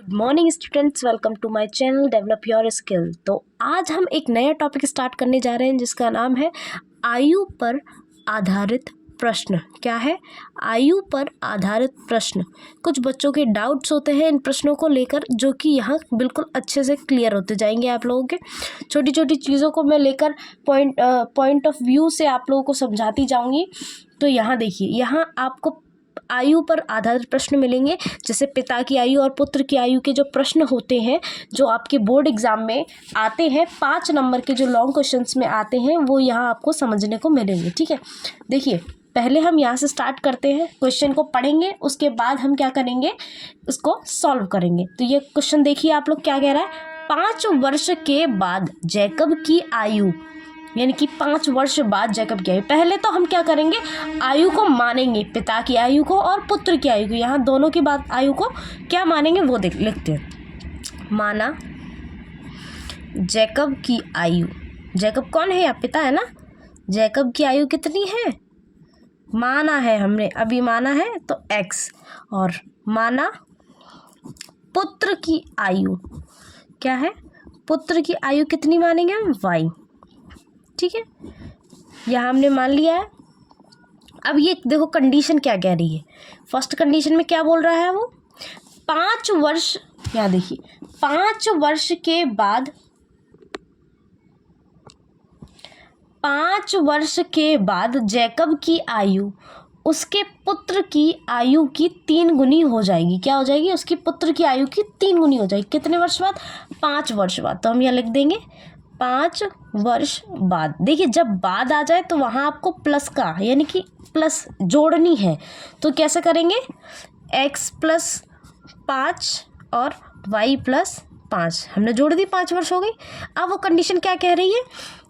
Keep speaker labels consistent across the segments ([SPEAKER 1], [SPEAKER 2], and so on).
[SPEAKER 1] Good morning students, welcome to my channel develop your skill. तो आज हम एक नया टॉपिक स्टार्ट करने जा रहे हैं जिसका नाम है आयु पर आधारित प्रश्न। क्या है? आयु पर आधारित प्रश्न। कुछ बच्चों के डाउट्स होते हैं इन प्रश्नों को लेकर, जो कि यहाँ बिल्कुल अच्छे से क्लियर होते जाएंगे। आप लोगों के छोटी छोटी चीज़ों को मैं लेकर पॉइंट ऑफ व्यू से आप लोगों को समझाती जाऊँगी। तो यहाँ देखिए, यहाँ आपको आयु पर आधारित प्रश्न मिलेंगे, जैसे पिता की आयु और पुत्र की आयु के जो प्रश्न होते हैं, जो आपके बोर्ड एग्जाम में आते हैं, 5 नंबर के जो लॉन्ग क्वेश्चंस में आते हैं, वो यहाँ आपको समझने को मिलेंगे। ठीक है, देखिए पहले हम यहाँ से स्टार्ट करते हैं, क्वेश्चन को पढ़ेंगे, उसके बाद हम क्या करेंगे, उसको सॉल्व करेंगे। तो ये क्वेश्चन देखिए आप लोग क्या कह रहा है। 5 वर्ष के बाद जैकब की आयु, यानी कि 5 वर्ष बाद जैकब की आयु। पहले तो हम क्या करेंगे, आयु को मानेंगे, पिता की आयु को और पुत्र की आयु को। यहाँ दोनों की बात, आयु को क्या मानेंगे वो लिखते हैं। माना जैकब की आयु, जैकब कौन है? या पिता है ना। जैकब की आयु कितनी है? माना है हमने, अभी माना है तो x, और माना पुत्र की आयु क्या है? पुत्र की आयु कितनी मानेंगे हम? y। ठीक है, यहाँ हमने मान लिया है। अब ये देखो कंडीशन क्या कह रही है। फर्स्ट कंडीशन में क्या बोल रहा है वो, 5 वर्ष, यहाँ देखिए 5 वर्ष के बाद, 5 वर्ष के बाद जैकब की आयु उसके पुत्र की आयु की 3 गुनी हो जाएगी। क्या हो जाएगी? उसकी पुत्र की आयु की 3 गुनी हो जाएगी। कितने वर्ष बाद? 5 वर्ष बाद। तो हम यहाँ लिख देंगे 5 वर्ष बाद। देखिए जब बाद आ जाए तो वहाँ आपको प्लस का, यानी कि प्लस जोड़नी है। तो कैसे करेंगे, x प्लस 5 और y प्लस 5, हमने जोड़ दी, 5 वर्ष हो गई। अब वो कंडीशन क्या कह रही है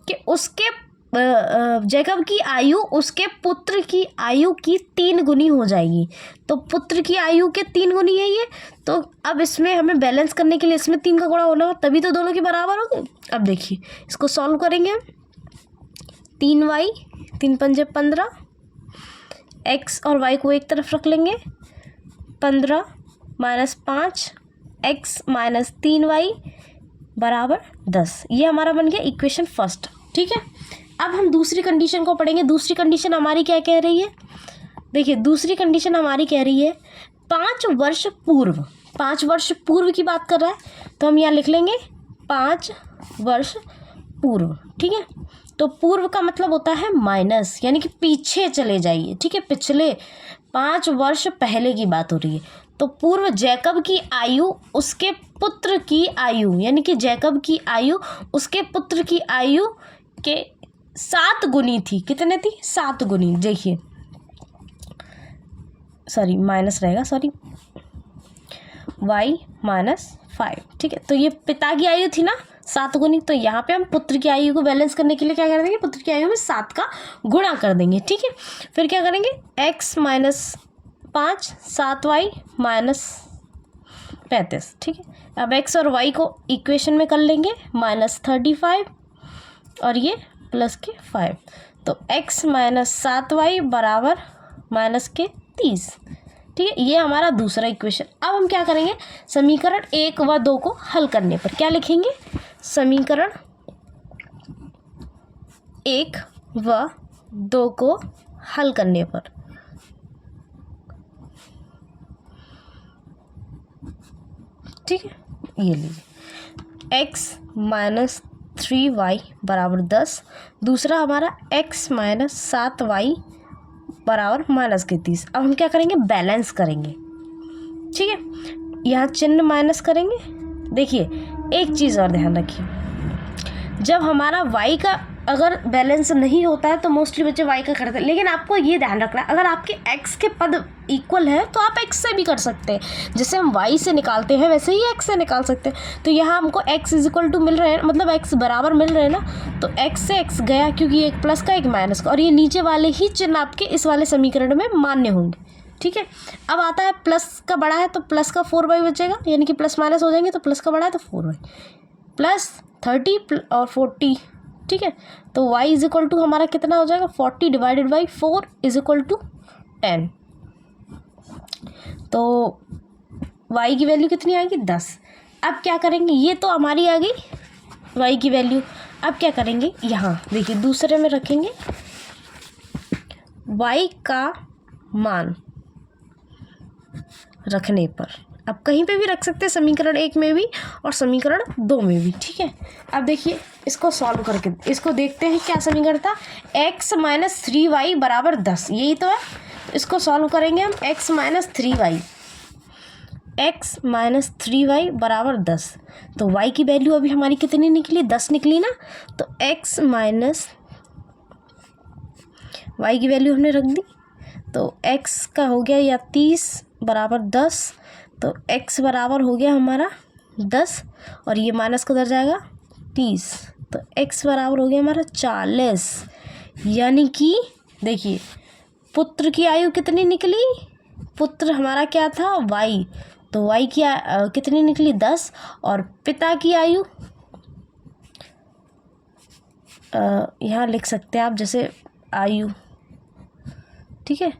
[SPEAKER 1] कि उसके जैकब की आयु उसके पुत्र की आयु की 3 गुनी हो जाएगी। तो पुत्र की आयु के 3 गुनी है ये। तो अब इसमें हमें बैलेंस करने के लिए इसमें 3 का गुणा होना हो, तभी तो दोनों के बराबर होगी। अब देखिए इसको सॉल्व करेंगे हम। 3y, 3 पंजे 15, x और y को एक तरफ रख लेंगे, 15 माइनस 5 x माइनस 3y बराबर 10। ये हमारा बन गया इक्वेशन फर्स्ट। ठीक है, अब हम दूसरी कंडीशन को पढ़ेंगे। दूसरी कंडीशन हमारी क्या कह रही है, देखिए दूसरी कंडीशन हमारी कह रही है 5 वर्ष पूर्व, 5 वर्ष पूर्व की बात कर रहा है। तो हम यहाँ लिख लेंगे 5 वर्ष पूर्व। ठीक है, तो पूर्व का मतलब होता है माइनस, यानी कि पीछे चले जाइए। ठीक है, पिछले 5 वर्ष पहले की बात हो रही है। तो पूर्व जैकब की आयु उसके पुत्र की आयु, यानी कि जैकब की आयु उसके पुत्र की आयु के 7 गुनी थी। कितने थी? 7 गुनी। देखिए सॉरी माइनस रहेगा, सॉरी y माइनस 5। ठीक है, तो ये पिता की आयु थी ना 7 गुनी, तो यहाँ पे हम पुत्र की आयु को बैलेंस करने के लिए क्या कर देंगे, पुत्र की आयु में 7 का गुणा कर देंगे। ठीक है, फिर क्या करेंगे, x माइनस 5, 7y माइनस 35। ठीक है, अब x और y को इक्वेशन में कर लेंगे, माइनस 35 और ये प्लस के 5। तो x माइनस 7y बराबर माइनस के 30। ठीक है, ये हमारा दूसरा इक्वेशन। अब हम क्या करेंगे, समीकरण 1 व 2 को हल करने पर क्या लिखेंगे, समीकरण 1 व 2 को हल करने पर ठीक है, ये लीजिए x माइनस 3y बराबर 10, दूसरा हमारा x माइनस 7y बराबर माइनस के 30। अब हम क्या करेंगे, बैलेंस करेंगे। ठीक है, यहाँ चिन्ह माइनस करेंगे। देखिए एक चीज़ और ध्यान रखिए, जब हमारा y का अगर बैलेंस नहीं होता है तो मोस्टली बच्चे y का करते हैं, लेकिन आपको ये ध्यान रखना है, अगर आपके x के पद इक्वल है तो आप x से भी कर सकते हैं। जैसे हम y से निकालते हैं वैसे ही x से निकाल सकते हैं। तो यहाँ हमको x इज इक्वल टू मिल रहे हैं, मतलब x बराबर मिल रहे हैं ना, तो x से x गया, क्योंकि एक प्लस का एक माइनस का, और ये नीचे वाले ही चिन्ह आपके इस वाले समीकरण में मान्य होंगे। ठीक है, अब आता है प्लस का बड़ा है तो प्लस का 4y बचेगा, यानी कि प्लस माइनस हो जाएंगे, तो प्लस का बड़ा है तो 4y प्लस 30 और 40। ठीक है, तो y इज इक्वल टू हमारा कितना हो जाएगा, 40 divided by 4 is equal to 10। तो y की वैल्यू कितनी आएगी 10। अब क्या करेंगे, ये तो हमारी आ गई y की वैल्यू। अब क्या करेंगे, यहाँ देखिए दूसरे में रखेंगे y का मान रखने पर। अब कहीं पे भी रख सकते हैं, समीकरण 1 में भी और समीकरण 2 में भी, ठीक है। अब देखिए इसको सॉल्व करके इसको देखते हैं क्या समीकरण था, x माइनस 3y बराबर 10, यही तो है। इसको सॉल्व करेंगे हम, x माइनस 3y बराबर 10। तो y की वैल्यू अभी हमारी कितनी निकली, 10 निकली ना। तो x माइनस y की वैल्यू हमने रख दी, तो x का हो गया या 30 बराबर 10। तो x बराबर हो गया हमारा 10 और ये माइनस किधर जाएगा 30। तो x बराबर हो गया हमारा 40। यानी कि देखिए पुत्र की आयु कितनी निकली, पुत्र हमारा क्या था y, तो y की कितनी निकली 10। और पिता की आयु यहाँ लिख सकते हैं आप जैसे आयु, ठीक है,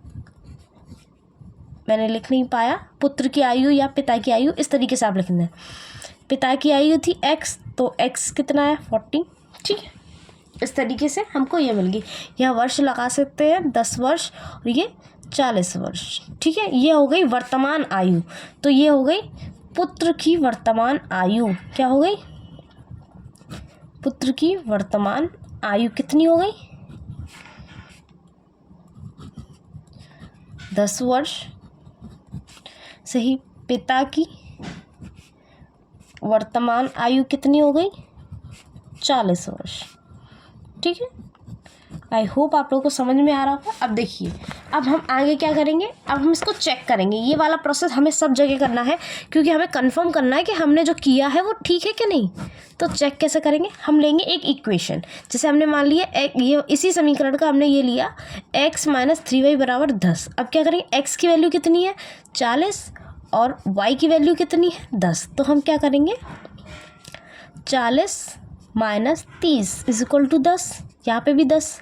[SPEAKER 1] मैंने लिख नहीं पाया, पुत्र की आयु या पिता की आयु इस तरीके से आप लिख दें। पिता की आयु थी x, तो x कितना है 40, ठीक है। इस तरीके से हमको ये मिल गई। यहाँ वर्ष लगा सकते हैं 10 वर्ष और ये 40 वर्ष, ठीक है। ये हो गई वर्तमान आयु। तो ये हो गई पुत्र की वर्तमान आयु। क्या हो गई, पुत्र की वर्तमान आयु कितनी हो गई 10 वर्ष। सही, पिता की वर्तमान आयु कितनी हो गई 40 वर्ष, ठीक है। आई होप आप लोगों को समझ में आ रहा होगा। अब देखिए अब हम आगे क्या करेंगे, अब हम इसको चेक करेंगे। ये वाला प्रोसेस हमें सब जगह करना है क्योंकि हमें कंफर्म करना है कि हमने जो किया है वो ठीक है कि नहीं। तो चेक कैसे करेंगे, हम लेंगे एक इक्वेशन, जैसे हमने मान लिया ये इसी समीकरण का हमने ये लिया x माइनस 3y बराबर 10। अब क्या करेंगे, x की वैल्यू कितनी है 40 और y की वैल्यू कितनी है 10। तो हम क्या करेंगे 40 माइनस 30 इज इक्वल टू 10। यहाँ पे भी 10,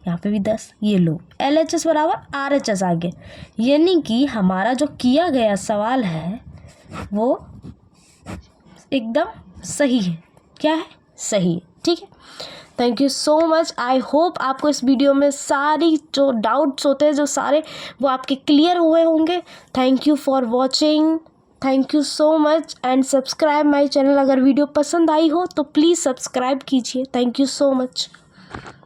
[SPEAKER 1] यहाँ पे भी 10। ये लो LHS बराबर RHS आ गया। यानी कि हमारा जो किया गया सवाल है वो एकदम सही है। क्या है, सही है, ठीक है। Thank you so much. I hope आपको इस वीडियो में सारी जो डाउट्स होते हैं जो सारे वो आपके क्लियर हुए होंगे। Thank you for watching, thank you so much and subscribe my channel. अगर वीडियो पसंद आई हो तो प्लीज़ सब्सक्राइब कीजिए। Thank you so much.